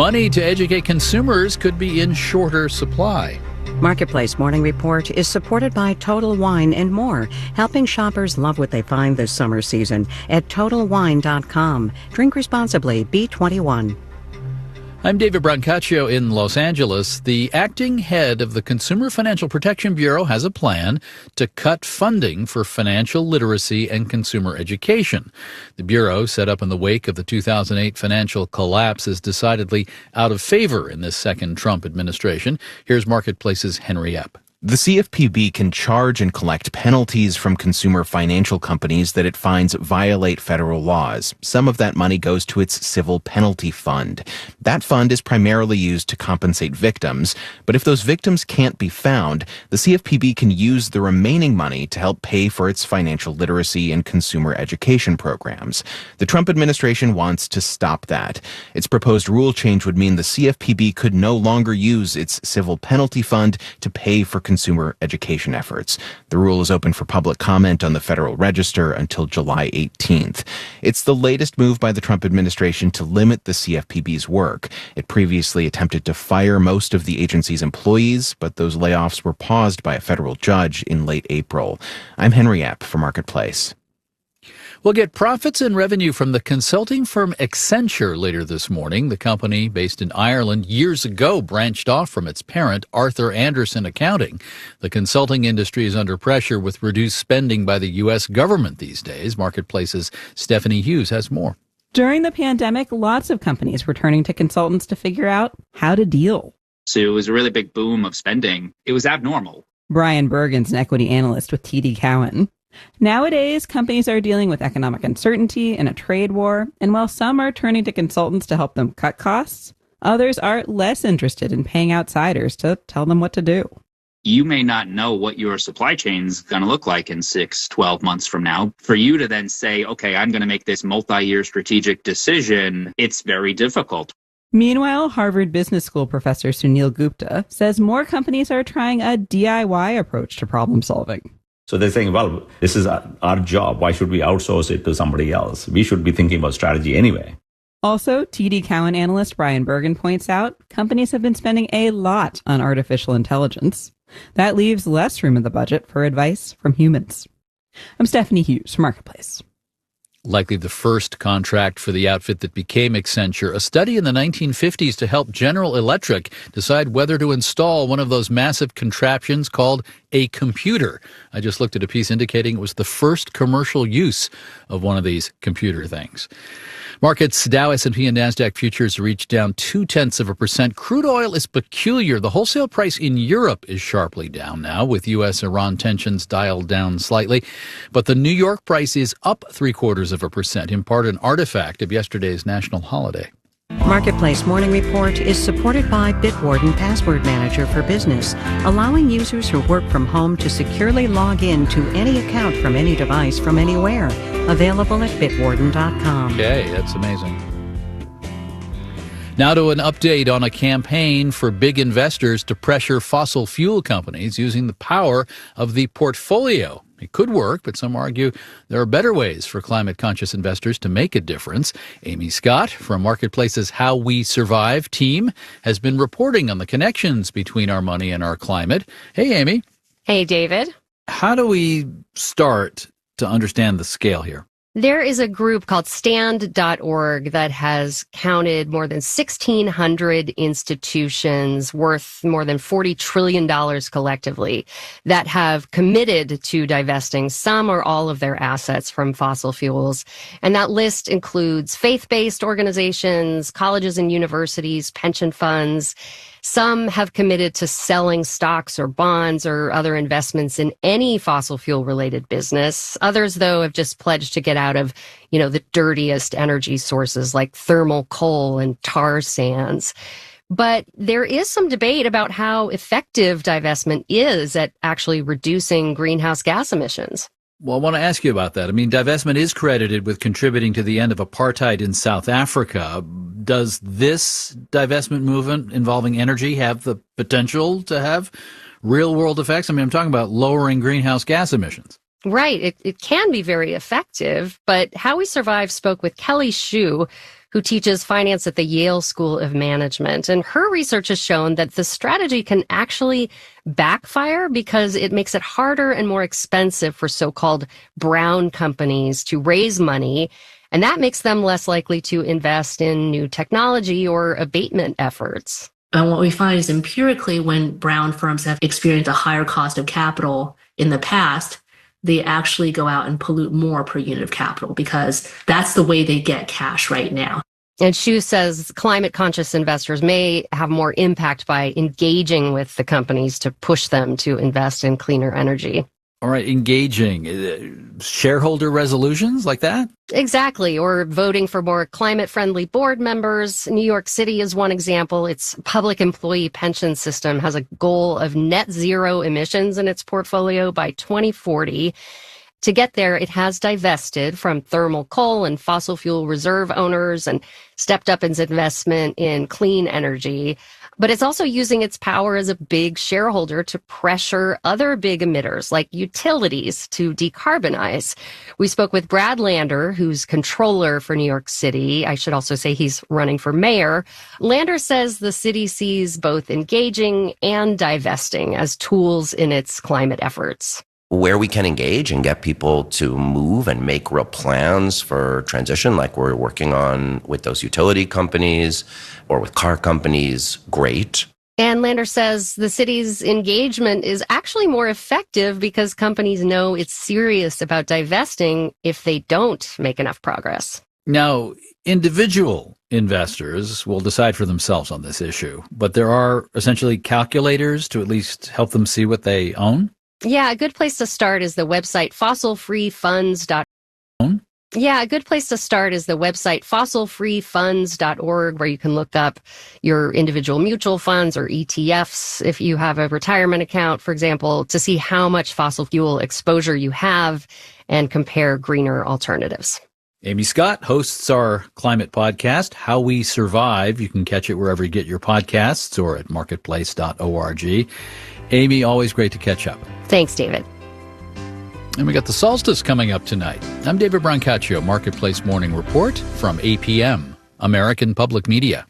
Money to educate consumers could be in shorter supply. Marketplace Morning Report is supported by Total Wine and More, helping shoppers love what they find this summer season at TotalWine.com. Drink responsibly. B21. I'm David Brancaccio in Los Angeles. The acting head of the Consumer Financial Protection Bureau has a plan to cut funding for financial literacy and consumer education. The Bureau, set up in the wake of the 2008 financial collapse, is decidedly out of favor in this second Trump administration. Here's Marketplace's Henry Epp. The CFPB can charge and collect penalties from consumer financial companies that it finds violate federal laws. Some of that money goes to its civil penalty fund. That fund is primarily used to compensate victims, but if those victims can't be found, the CFPB can use the remaining money to help pay for its financial literacy and consumer education programs. The Trump administration wants to stop that. Its proposed rule change would mean the CFPB could no longer use its civil penalty fund to pay for consumer education efforts. The rule is open for public comment on the Federal Register until July 18th. It's the latest move by the Trump administration to limit the CFPB's work. It previously attempted to fire most of the agency's employees, but those layoffs were paused by a federal judge in late April. I'm Henry Epp for Marketplace. We'll get profits and revenue from the consulting firm Accenture later this morning. The company, based in Ireland, years ago branched off from its parent, Arthur Andersen Accounting. The consulting industry is under pressure with reduced spending by the U.S. government these days. Marketplace's Stephanie Hughes has more. During the pandemic, lots of companies were turning to consultants to figure out how to deal. So it was a really big boom of spending. It was abnormal. Brian Bergen's an equity analyst with TD Cowen. Nowadays, companies are dealing with economic uncertainty and a trade war, and while some are turning to consultants to help them cut costs, others are less interested in paying outsiders to tell them what to do. You may not know what your supply chain is going to look like in 6-12 months from now. For you to then say, okay, I'm going to make this multi-year strategic decision, it's very difficult. Meanwhile, Harvard Business School professor Sunil Gupta says more companies are trying a DIY approach to problem solving. So they're saying, well, this is our job. Why should we outsource it to somebody else? We should be thinking about strategy anyway. Also, TD Cowen analyst Brian Bergen points out companies have been spending a lot on artificial intelligence. That leaves less room in the budget for advice from humans. I'm Stephanie Hughes for Marketplace. Likely the first contract for the outfit that became Accenture, a study in the 1950s to help General Electric decide whether to install one of those massive contraptions called a computer. I just looked at a piece indicating it was the first commercial use of one of these computer things. Markets, Dow, S&P, and NASDAQ futures reached down 0.2%. Crude oil is peculiar. The wholesale price in Europe is sharply down now, with U.S.-Iran tensions dialed down slightly. But the New York price is up 0.75%, in part an artifact of yesterday's national holiday. Marketplace Morning Report is supported by Bitwarden Password Manager for Business, allowing users who work from home to securely log in to any account from any device from anywhere. Available at Bitwarden.com. Okay, that's amazing. Now to an update on a campaign for big investors to pressure fossil fuel companies using the power of the portfolio. It could work, but some argue there are better ways for climate-conscious investors to make a difference. Amy Scott from Marketplace's How We Survive team has been reporting on the connections between our money and our climate. Hey, Amy. Hey, David. How do we start to understand the scale here? There is a group called Stand.org that has counted more than 1,600 institutions worth more than $40 trillion collectively that have committed to divesting some or all of their assets from fossil fuels. And that list includes faith-based organizations, colleges and universities, pension funds. Some have committed to selling stocks or bonds or other investments in any fossil fuel related business. Others, though, have just pledged to get out of, the dirtiest energy sources like thermal coal and tar sands. But there is some debate about how effective divestment is at actually reducing greenhouse gas emissions. Well, I want to ask you about that. I mean, divestment is credited with contributing to the end of apartheid in South Africa. Does this divestment movement involving energy have the potential to have real-world effects? I mean, I'm talking about lowering greenhouse gas emissions. Right. It can be very effective, but How We Survive spoke with Kelly Shue, who teaches finance at the Yale School of Management. And her research has shown that the strategy can actually backfire because it makes it harder and more expensive for so-called brown companies to raise money. And that makes them less likely to invest in new technology or abatement efforts. And what we find is empirically, when brown firms have experienced a higher cost of capital in the past, they actually go out and pollute more per unit of capital because that's the way they get cash right now. And Shue says climate conscious investors may have more impact by engaging with the companies to push them to invest in cleaner energy. All right, engaging. Shareholder resolutions like that? Exactly, or voting for more climate-friendly board members. New York City is one example. Its public employee pension system has a goal of net zero emissions in its portfolio by 2040. To get there, it has divested from thermal coal and fossil fuel reserve owners and stepped up its investment in clean energy. But it's also using its power as a big shareholder to pressure other big emitters like utilities to decarbonize. We spoke with Brad Lander, who's controller for New York City. I should also say he's running for mayor. Lander says the city sees both engaging and divesting as tools in its climate efforts. Where we can engage and get people to move and make real plans for transition, like we're working on with those utility companies or with car companies, great. And Lander says the city's engagement is actually more effective because companies know it's serious about divesting if they don't make enough progress. Now, individual investors will decide for themselves on this issue, but there are essentially calculators to at least help them see what they own. Yeah, a good place to start is the website fossilfreefunds.org. Yeah, a good place to start is the website fossilfreefunds.org, where you can look up your individual mutual funds or ETFs if you have a retirement account, for example, to see how much fossil fuel exposure you have and compare greener alternatives. Amy Scott hosts our climate podcast, How We Survive. You can catch it wherever you get your podcasts or at marketplace.org. Amy, always great to catch up. Thanks, David. And we got the solstice coming up tonight. I'm David Brancaccio, Marketplace Morning Report from APM, American Public Media.